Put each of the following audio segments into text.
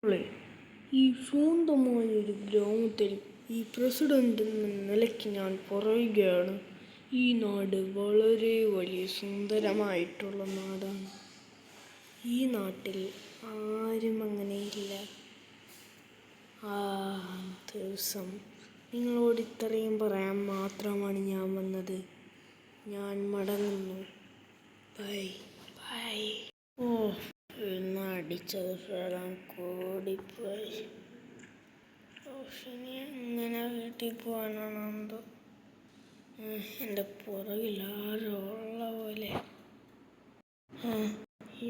ളെ ഈ സ്വന്തമായൊരു ഗ്രാമത്തിൽ ഈ പ്രസിഡന്റ് എന്ന നിലയ്ക്ക് ഞാൻ പറയുകയാണ്, ഈ നാട് വളരെ വലിയ സുന്ദരമായിട്ടുള്ള നാടാണ്. ഈ നാട്ടിൽ ആരും അങ്ങനെയില്ല. ആ ദിവസം നിങ്ങളോട് ഇത്രയും പറയാൻ മാത്രമാണ് ഞാൻ വന്നത്. ഞാൻ മടങ്ങുന്നു. Bye bye. ഓ, ഇന്ന് അടിച്ചത് ഫലം കൂടിപ്പോയി. ഇനി എങ്ങനെ വീട്ടിൽ പോകാനാണ് എന്തോ. എൻ്റെ പുറകിൽ ആരോ ഉള്ള പോലെ.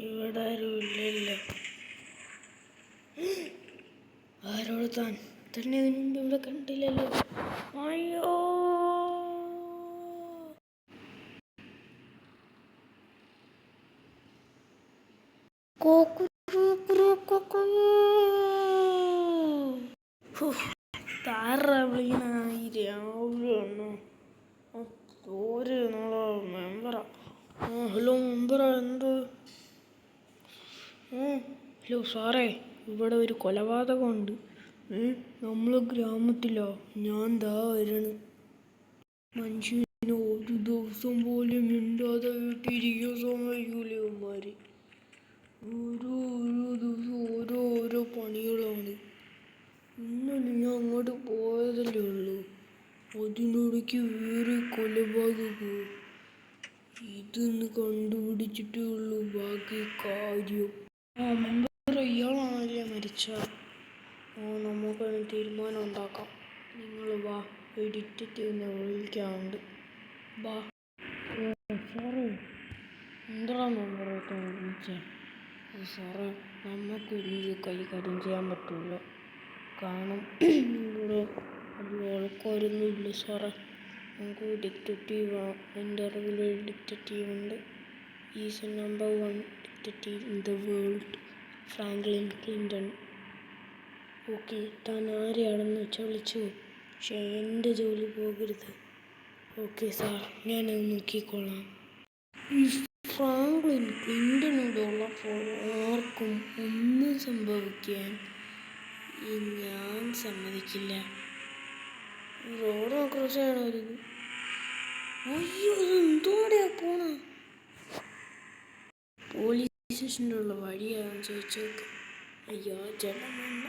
ഇവിടെ ആരും ഇല്ലല്ലോ. ആരോട് താൻ തന്നെ ഇതിനു മുമ്പ് ഇവിടെ കണ്ടില്ലല്ലോ. അയ്യോ, താറാവിളിനായി രാവിലെ ഒരു നാളെ മെമ്പറാ. ഹലോ മെമ്പറാ, എന്ത്? ഹലോ സാറേ, ഇവിടെ ഒരു കൊലപാതകമുണ്ട്. നമ്മൾ ഗ്രാമത്തിലാ. ഞാൻ ദാ വരണം. മനുഷ്യന് ഒരു ദിവസം പോലും മിണ്ടാതെ വീട്ടിരിക്കാൻ സമ്മതിക്കൂല ഇവന്മാര്. ഓരോ ദിവസം ഓരോ പണികളാണ്. ഇന്നലെ ഞാൻ അങ്ങോട്ട് പോയതല്ലേ ഉള്ളൂ, അതിനിടയ്ക്ക് വേറെ കൊലപാതകവും. ഇതൊന്ന് കണ്ടുപിടിച്ചിട്ടേ ഉള്ളൂ ബാക്കി കാര്യം. മെമ്പർ, ഇയാളാണല്ലേ മരിച്ച? നമുക്കൊരു തീരുമാനം ഉണ്ടാക്കാം. നിങ്ങൾ വാ, ഡിറ്റക്റ്റീവിനെ വിളിക്കാറുണ്ട്. വാ. സാറേ, എന്താണ് മെമ്പറെ വിളിച്ചേ? സാറേ, നമുക്കൊരു കൈകാര്യം ചെയ്യാൻ പറ്റില്ല. കാരണം ഇവിടെ ഒരു ആൾക്കാരൊന്നും ഇല്ല സാറേ. നമുക്ക് ഡിറ്റക്റ്റീവ്, എൻ്റെ അറിവിലൊരു ഡിറ്റക്റ്റീവ് ഉണ്ട്. Is number 1 detective in the world, Franklin Clinton. Okay, താൻ ആരെയാണെന്ന് വെച്ചാൽ വിളിച്ചു, പക്ഷേ എൻ്റെ ജോലി പോകരുത്. ഓക്കെ സാർ, ഞാനത് നോക്കിക്കോളാം. ഈ ഫ്രാങ്ക്ലിൻ ക്ലിൻ്റനോടുള്ളപ്പോൾ ആർക്കും ഒന്നും സംഭവിക്കാൻ ഞാൻ സമ്മതിക്കില്ല. റോഡ് ക്രോസ് ചെയ്യണോ? അയ്യോ, എന്തോടെയാ പോണ? പോലീസ് സ്റ്റേഷൻ്റെ ഉള്ള വഴിയാണെന്ന് ചോദിച്ചു നോക്ക്. അയ്യോ ചേട്ടാ, വേണ്ട.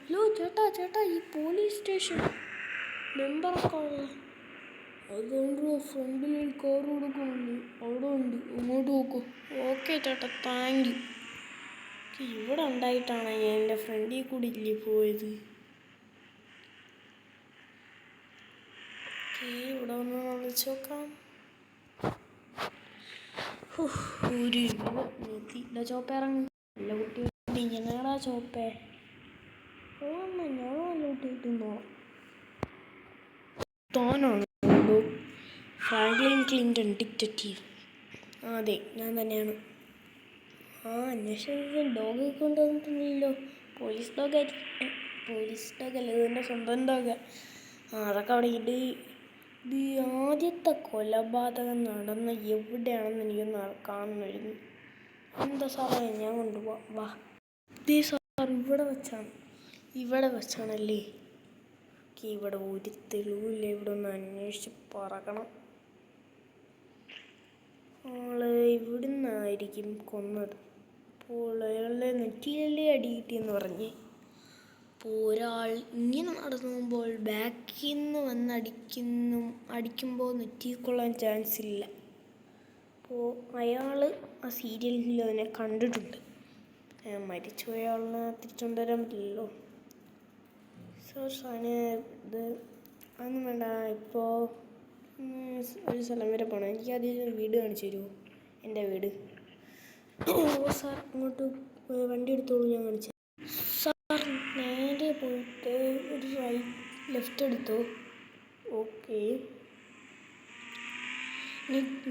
ഹലോ ചേട്ടാ, ഈ പോലീസ് സ്റ്റേഷൻ മെമ്പറൊക്കെ ഉള്ള അതുകൊണ്ട് ഫ്രണ്ടിൽ കാർ കൊടുക്കുന്നുണ്ട്, അവിടെ ഉണ്ട്, അങ്ങോട്ട് നോക്കൂ. ഓക്കെ ചേട്ടാ, താങ്ക് യു. ഇവിടെ ഉണ്ടായിട്ടാണ് ഞാൻ എൻ്റെ ഫ്രണ്ടിൽ കൂടി ഇല്ലേ പോയത്. ഇവിടെ ഒന്ന് വിളിച്ചു നോക്കാം. ഒരു നെത്തിയില്ല. ചോപ്പ ഇറങ്ങി. നല്ല കുട്ടി ഇങ്ങനെയാടാ ചോപ്പേ. ഞാൻ നല്ല കുട്ടിയായിട്ടോ. താനാണോ ഫ്രാങ്ക്ലിൻ ക്ലിൻ്റൺ ഡിറ്റക്റ്റീവ്? അതെ, ഞാൻ തന്നെയാണ്. അന്വേഷണത്തിൽ ഡോഗ് കൊണ്ടുവന്നിട്ടില്ലല്ലോ. പോലീസ് ഡോഗല്ല, ഇതെൻ്റെ സ്വന്തം ഡോഗാ. അതൊക്കെ അവിടെ ഇത് ആദ്യത്തെ കൊലപാതകം നടന്ന എവിടെയാണെന്ന് എനിക്കൊന്ന് കാണുമായിരുന്നു. എന്താ സാറേ, ഞാൻ കൊണ്ടുപോവാം, വാ. ഇതേ സാർ, ഇവിടെ വെച്ചാണല്ലേ? ഇവിടെ ഒരു തെളിവില്ല. ഇവിടെ ഒന്ന് അന്വേഷിച്ച് പറക്കണം. ആള് ഇവിടുന്നായിരിക്കും കൊന്നത്. അപ്പോൾ അയാളുടെ നെറ്റിയിലല്ലേ അടി കിട്ടിയെന്ന് പറഞ്ഞേ. അപ്പോൾ ഒരാൾ ഇങ്ങനെ നടന്നു പോകുമ്പോൾ ബാക്കിൽ നിന്ന് വന്ന് അടിക്കുമ്പോൾ നെറ്റി കൊള്ളാൻ ചാൻസ് ഇല്ല. അപ്പോൾ അയാൾ ആ സീരിയൽ കില്ലറിനെ കണ്ടിട്ടുണ്ട്. മരിച്ചുപോയ ആളിനെ തിരിച്ചുകൊണ്ടുവരാൻ പറ്റില്ലല്ലോ. ഇത് അതൊന്നും വേണ്ട. ഇപ്പോൾ ഒരു സ്ഥലം വരെ പോകണം. എനിക്ക് ആദ്യം വീട് കാണിച്ചു തരുമോ? എൻ്റെ വീട്. സാർ, അങ്ങോട്ട് വണ്ടി എടുത്തോളൂ, ഞാൻ കാണിച്ചു. സാർ, നേരെ പോയിട്ട് ഒരു ലെഫ്റ്റ് എടുത്തോ. ഓക്കെ,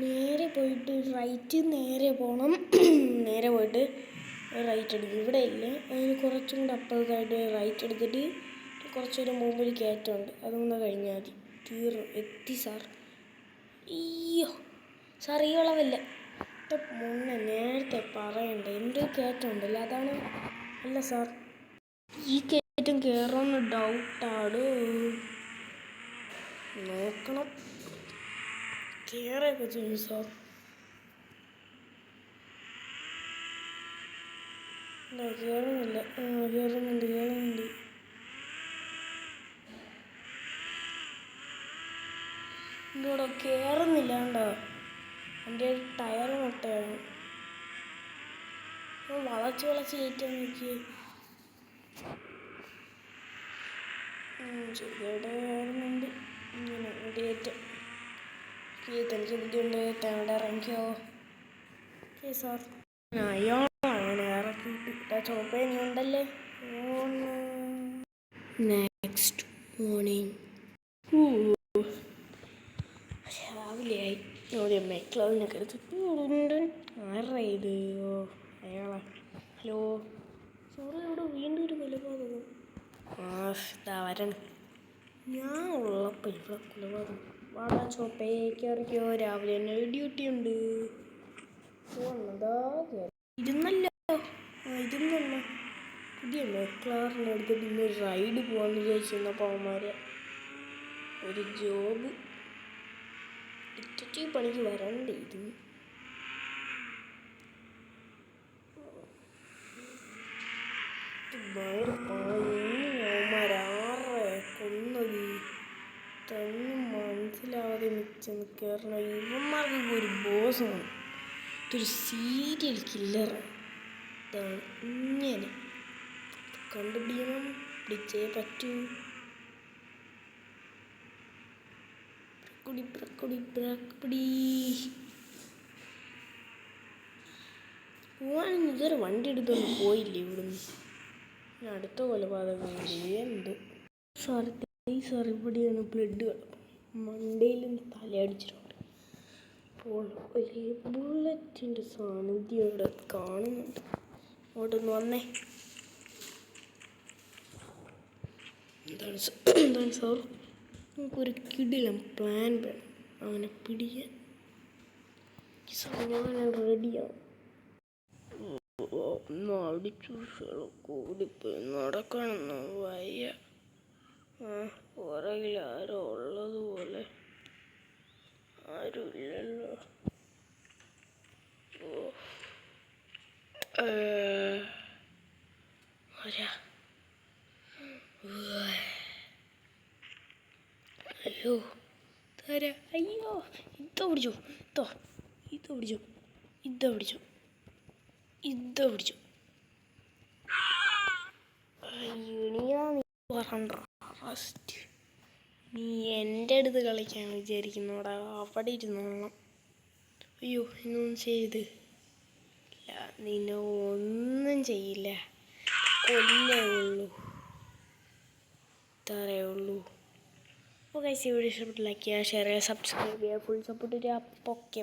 നേരെ പോയിട്ട് നേരെ പോകണം. നേരെ പോയിട്ട് റൈറ്റ് എടുക്കും. ഇവിടെ ഇല്ലേ, അതിന് കുറച്ചും കൂടെ അപ്പുറത്തായിട്ട് റൈറ്റ് എടുത്തിട്ട് കുറച്ചൊരു മുമ്പിൽ കയറ്റമുണ്ട്, അതൊന്ന് കഴിഞ്ഞാൽ മതി. എത്തി സാർ. അയ്യോ സാർ, ഈ വളവല്ല. മുന്നേ നേരത്തെ പറയണ്ടേ, എന്ത് കയറ്റമുണ്ടല്ലോ അതാണ്. അല്ല സാർ, ഈ കയറ്റം കയറുമെന്ന് ഡൗട്ടാണ്. നോക്കണം, കയറൊക്കെ ചെയ്യും സാർ. കയറുന്നില്ല. കയറുന്നുണ്ട്. ഇതോടെ കയറുന്നില്ല. കണ്ടോ, എൻ്റെ ടയർ മുട്ടയാണ്. വളച്ച് കയറ്റാൻ നോക്കി. ചെറുതായിട്ട് കയറുന്നുണ്ട്. ഇങ്ങനെ കയറ്റം എനിക്ക് ബുദ്ധിയുണ്ട്. കയറ്റാൻ ഇറങ്ങിയോ? Okay sir. അയാളാണ് ഇറക്കിയിട്ട് ചോപ്പേനി ഉണ്ടല്ലേ. നെക്സ്റ്റ് മോർണിംഗ് രാവിലെയായി. ഒരു മെക്ലൗവിനൊക്കെ എടുത്ത് ആരുടെ ഇത്? അയാളാ. ഹലോ സാറ്, ഇവിടെ വീണ്ടും ഒരു കൊലപാതകം. ഇതാ വരണം. ഞാൻ ഉള്ളപ്പോൾ ഇവിടെ കൊലപാതകം. വാടാ ചോപ്പേ, കയറിക്കോ. രാവിലെ തന്നെ ഡ്യൂട്ടി ഉണ്ട്. ഇരുന്നല്ലോ. ഇരുന്നല്ലോ. പുതിയ മെക്ലാറിനെ എടുത്തിട്ട് ഇന്ന് റൈഡ് പോകാമെന്ന് വിചാരിച്ചിരുന്നപ്പോൾ അവന്മാരെ ഒരു ജോബ് ഡിറ്റക്റ്റീവ് പണിക്ക് വരണ്ടേ ഇത്. അവന്മാരാറെ കൊന്നത് തന്നെ മനസ്സിലാവാതെ മിച്ചെന്ന് കയറണം. ഇവന്മാർക്ക് ഒരു ബോസാണ്. ഇതൊരു സീരിയൽ കില്ലറാണ്. ഇതാണ് ഇങ്ങനെ കണ്ടുപിടിക്കണം. പിടിച്ചേ പറ്റൂ. പോവാണെങ്കിൽ ഇതൊരു വണ്ടി എടുത്തൊന്നും പോയില്ലേ ഇവിടുന്ന്. അടുത്ത കൊലപാതകം എന്ത് സാർ? സാർ, ഇവിടെയാണ് ബ്ലഡ് കിടക്കും. മണ്ടയിലും തലയടിച്ചിട്ടുണ്ട്. അപ്പോൾ ഒരു ബുള്ളറ്റിൻ്റെ സാന്നിധ്യം ഇവിടെ കാണുന്നുണ്ട്. അങ്ങോട്ടൊന്ന് വന്നേ. എന്താണ് സാർ? നമുക്കൊരു കിടിലം പ്ലാൻ വേണം അവനെ പിടിക്കാൻ. സാർ, ഞാൻ റെഡിയാണ്. അടിച്ചു കൂടിപ്പോയി. നടക്കണമെന്ന് വയ്യ. പുറകിൽ ആരോ ഉള്ളതുപോലെ. ആരുമില്ലല്ലോ. അയ്യോ തരാ. അയ്യോ, ഇതോ പിടിച്ചു. ഇതോ പിടിച്ചു. നീ എൻ്റെ അടുത്ത് കളിക്കാൻ വിചാരിക്കുന്നോടാ. അവിടെ ഇരുന്നോളാം. അയ്യോ, എന്നൊന്നും ചെയ്ത് ഇല്ല. നിന്നെ ഒന്നും ചെയ്യില്ല. കൊല്ലേ ഉള്ളൂ. ഇത്രയേ ഉള്ളൂ. അപ്പോൾ ഗൈസ്, ഈ വീഡിയോ ഇഷ്ടപ്പെട്ട് ലൈക്ക് ചെയ്യുക, ഷെയർ ചെയ്യുക, സബ്സ്ക്രൈബ് ചെയ്യുക. ഫുൾ സപ്പോർട്ട് തരിക. ഓക്കെ.